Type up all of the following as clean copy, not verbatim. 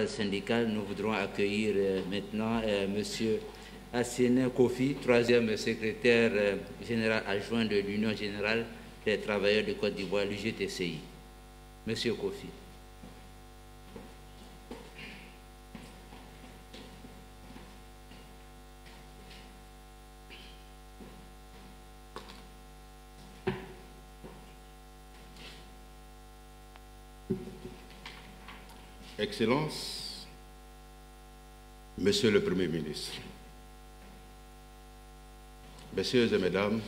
syndical, nous voudrons accueillir maintenant M. Assene Kofi, troisième secrétaire général adjoint de l'Union générale des travailleurs de Côte d'Ivoire, l'UGTCI. M. Kofi. Excellences, Monsieur le Premier ministre, Messieurs et Mesdames,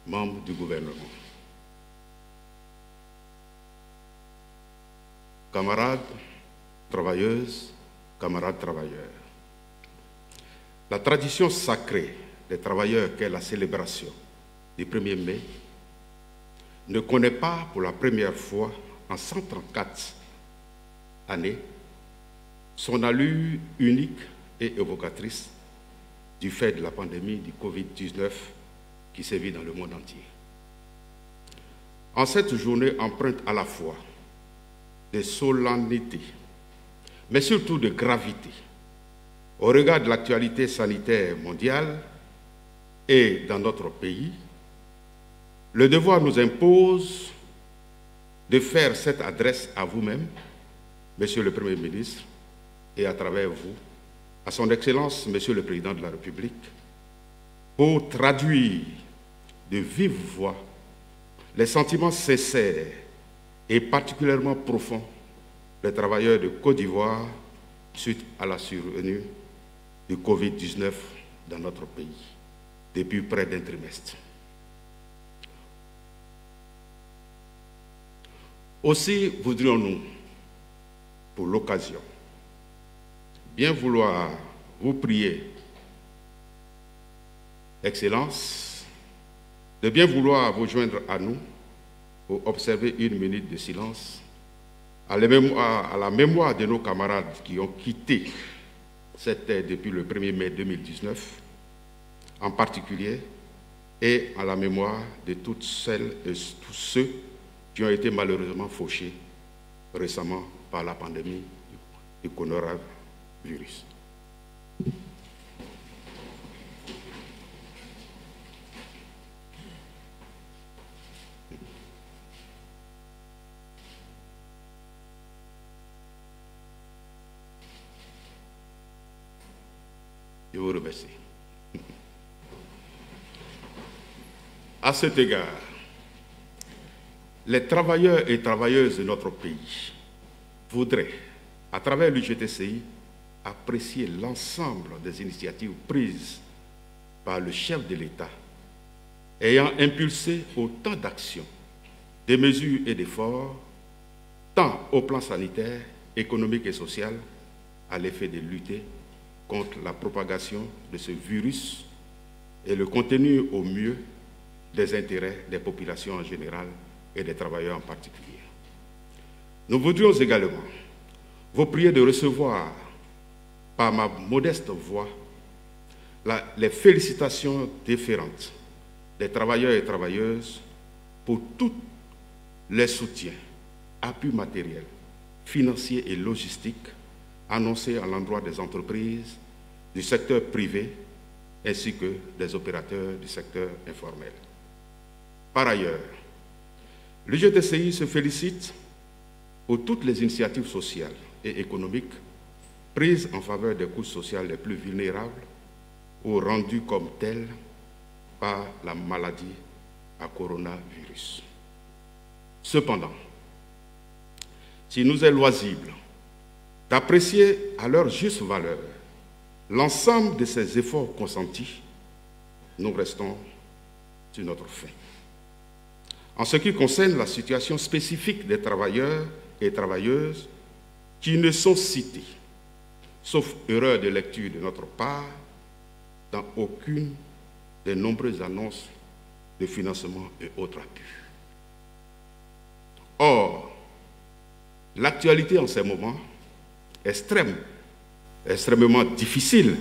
membres du gouvernement, camarades travailleuses, camarades travailleurs, la tradition sacrée des travailleurs qu'est la célébration du 1er mai ne connaît pas pour la première fois en 134 années, son allure unique et évocatrice du fait de la pandémie du Covid-19 qui sévit dans le monde entier. En cette journée empreinte à la fois de solennité, mais surtout de gravité, au regard de l'actualité sanitaire mondiale et dans notre pays, le devoir nous impose de faire cette adresse à vous-même, Monsieur le Premier ministre, et à travers vous, à son Excellence, Monsieur le Président de la République, pour traduire de vive voix les sentiments sincères et particulièrement profonds des travailleurs de Côte d'Ivoire suite à la survenue du Covid-19 dans notre pays depuis près d'un trimestre. Aussi voudrions-nous, pour l'occasion, bien vouloir vous prier, Excellence, de bien vouloir vous joindre à nous pour observer une minute de silence à la mémoire de nos camarades qui ont quitté cette terre depuis le 1er mai 2019, en particulier, et à la mémoire de toutes celles et tous ceux qui ont été malheureusement fauchés récemment par la pandémie du coronavirus. Je vous remercie. À cet égard, les travailleurs et travailleuses de notre pays voudraient, à travers l'UGTCI, apprécier l'ensemble des initiatives prises par le chef de l'État, ayant impulsé autant d'actions, de mesures et d'efforts, tant au plan sanitaire, économique et social, à l'effet de lutter contre la propagation de ce virus et le contenir au mieux des intérêts des populations en général et des travailleurs en particulier. Nous voudrions également vous prier de recevoir par ma modeste voix les félicitations déférentes des travailleurs et travailleuses pour tous les soutiens, appuis matériels, financiers et logistiques annoncés à l'endroit des entreprises, du secteur privé ainsi que des opérateurs du secteur informel. Par ailleurs, l'UGTCI se félicite pour toutes les initiatives sociales et économiques prises en faveur des couches sociales les plus vulnérables ou rendues comme telles par la maladie à coronavirus. Cependant, s'il nous est loisible d'apprécier à leur juste valeur l'ensemble de ces efforts consentis, nous restons sur notre faim. En ce qui concerne la situation spécifique des travailleurs et travailleuses qui ne sont cités, sauf erreur de lecture de notre part, dans aucune des nombreuses annonces de financement et autres appuis. Or, l'actualité en ces moments extrêmement difficile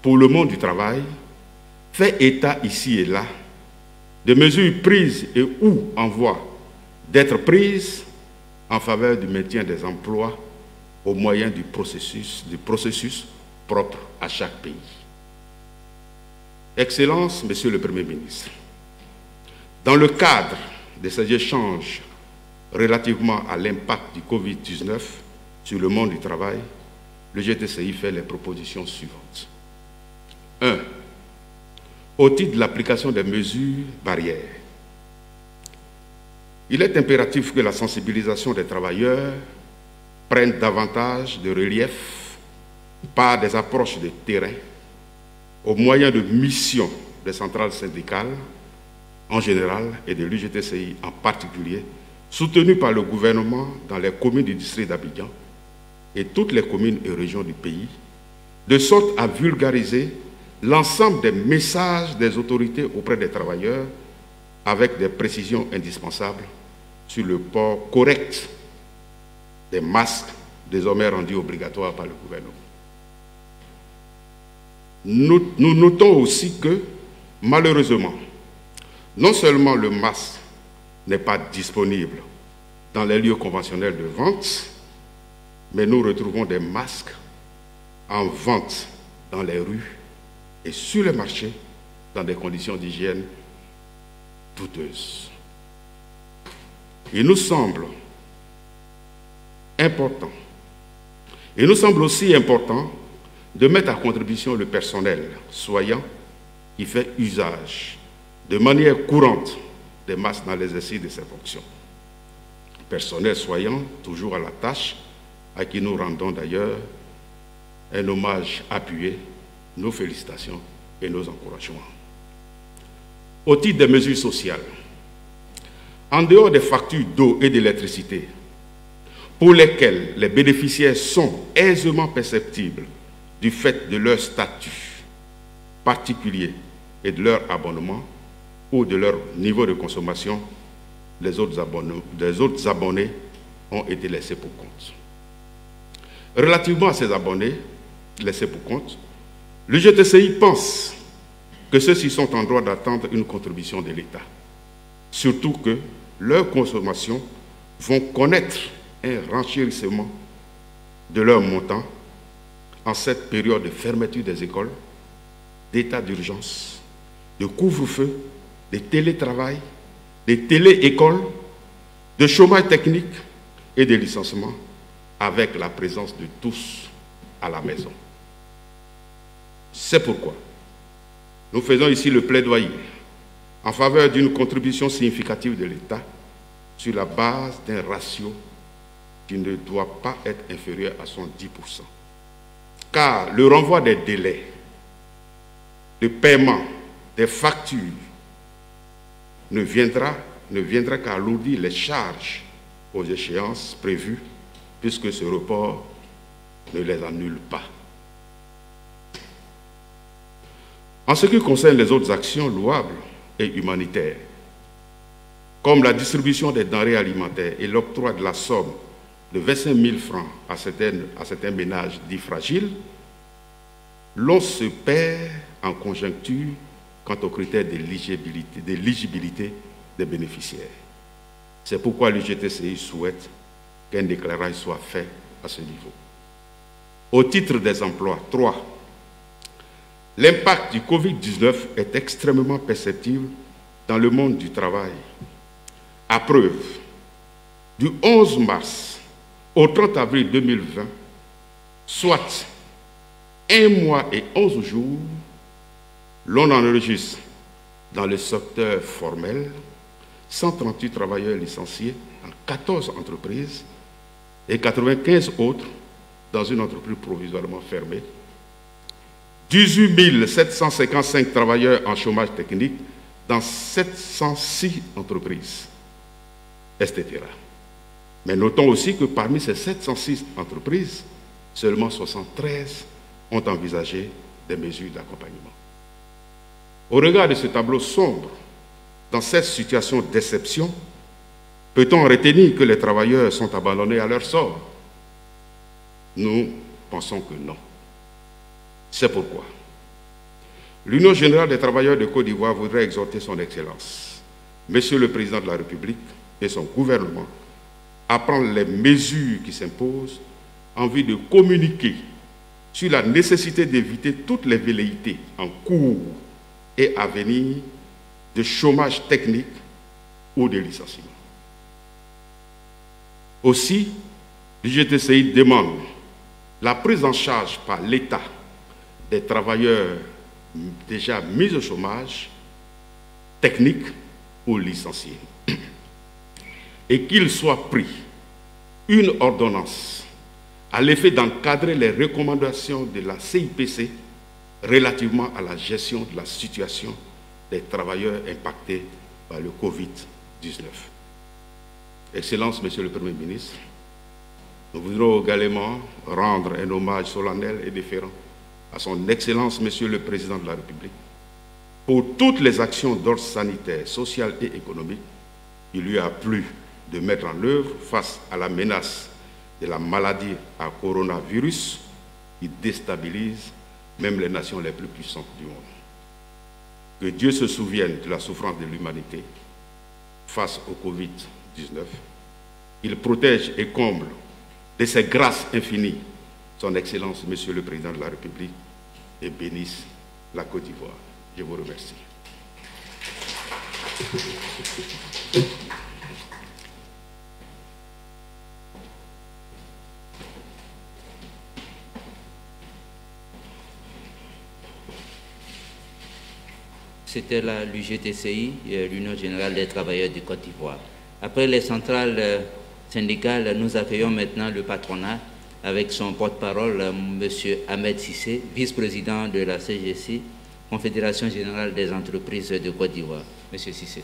pour le monde du travail, fait état ici et là de mesures prises et ou en voie d'être prises en faveur du maintien des emplois au moyen du processus propre à chaque pays. Excellences, Monsieur le Premier ministre, dans le cadre de ces échanges relativement à l'impact du Covid-19 sur le monde du travail, le GTCI fait les propositions suivantes. 1. Au titre de l'application des mesures barrières, il est impératif que la sensibilisation des travailleurs prenne davantage de relief par des approches de terrain au moyen de missions des centrales syndicales en général et de l'UGTCI en particulier, soutenues par le gouvernement dans les communes du district d'Abidjan et toutes les communes et régions du pays, de sorte à vulgariser l'ensemble des messages des autorités auprès des travailleurs avec des précisions indispensables sur le port correct des masques désormais rendus obligatoires par le gouvernement. Nous notons aussi que, malheureusement, non seulement le masque n'est pas disponible dans les lieux conventionnels de vente, mais nous retrouvons des masques en vente dans les rues et sur les marchés dans des conditions d'hygiène douteuses. Il nous semble important, il nous semble aussi important de mettre à contribution le personnel soignant qui fait usage de manière courante des masques dans l'exercice de ses fonctions. Personnel soignant, toujours à la tâche, à qui nous rendons d'ailleurs un hommage appuyé, nos félicitations et nos encouragements. Au titre des mesures sociales, en dehors des factures d'eau et d'électricité, pour lesquelles les bénéficiaires sont aisément perceptibles du fait de leur statut particulier et de leur abonnement ou de leur niveau de consommation, les autres abonnés ont été laissés pour compte. Relativement à ces abonnés laissés pour compte, le GTCI pense que ceux-ci sont en droit d'attendre une contribution de l'État, surtout que leurs consommations vont connaître un renchérissement de leur montant en cette période de fermeture des écoles, d'état d'urgence, de couvre-feu, de télétravail, de télé-écoles, de chômage technique et de licenciement, avec la présence de tous à la maison. C'est pourquoi nous faisons ici le plaidoyer en faveur d'une contribution significative de l'État sur la base d'un ratio qui ne doit pas être inférieur à 110%. Car le renvoi des délais de paiement des factures ne viendra qu'alourdir les charges aux échéances prévues, puisque ce report ne les annule pas. En ce qui concerne les autres actions louables et humanitaires, comme la distribution des denrées alimentaires et l'octroi de la somme de 25 000 francs à certains ménages dits fragiles, l'on se perd en conjoncture quant aux critères d'éligibilité des bénéficiaires. C'est pourquoi le GTCI souhaite qu'un éclairage soit fait à ce niveau. Au titre des emplois, 3. L'impact du Covid-19 est extrêmement perceptible dans le monde du travail. À preuve, du 11 mars au 30 avril 2020, soit 1 mois et 11 jours, l'on enregistre dans le secteur formel 138 travailleurs licenciés en 14 entreprises et 95 autres dans une entreprise provisoirement fermée, 18 755 travailleurs en chômage technique dans 706 entreprises, etc. Mais notons aussi que parmi ces 706 entreprises, seulement 73 ont envisagé des mesures d'accompagnement. Au regard de ce tableau sombre, dans cette situation d'exception, peut-on retenir que les travailleurs sont abandonnés à leur sort? Nous pensons que non. C'est pourquoi l'Union générale des travailleurs de Côte d'Ivoire voudrait exhorter son Excellence, Monsieur le Président de la République et son gouvernement, à prendre les mesures qui s'imposent en vue de communiquer sur la nécessité d'éviter toutes les velléités en cours et à venir de chômage technique ou de licenciement. Aussi, l'UGTCI demande la prise en charge par l'État des travailleurs déjà mis au chômage technique ou licenciés et qu'il soit pris une ordonnance à l'effet d'encadrer les recommandations de la CIPC relativement à la gestion de la situation des travailleurs impactés par le Covid-19. Excellences, Monsieur le Premier ministre, nous voudrons également rendre un hommage solennel et déférent à son Excellence, Monsieur le Président de la République, pour toutes les actions d'ordre sanitaire, social et économique qu'il lui a plu de mettre en œuvre face à la menace de la maladie à coronavirus qui déstabilise même les nations les plus puissantes du monde. Que Dieu se souvienne de la souffrance de l'humanité face au Covid-19. Il protège et comble de ses grâces infinies son Excellence, Monsieur le Président de la République, et bénisse la Côte d'Ivoire. Je vous remercie. C'était l'UGTCI, l'Union générale des travailleurs du Côte d'Ivoire. Après les centrales syndicales, nous accueillons maintenant le patronat avec son porte-parole, M. Ahmed Cissé, vice-président de la CGC, Confédération générale des entreprises de Côte d'Ivoire. M. Cissé.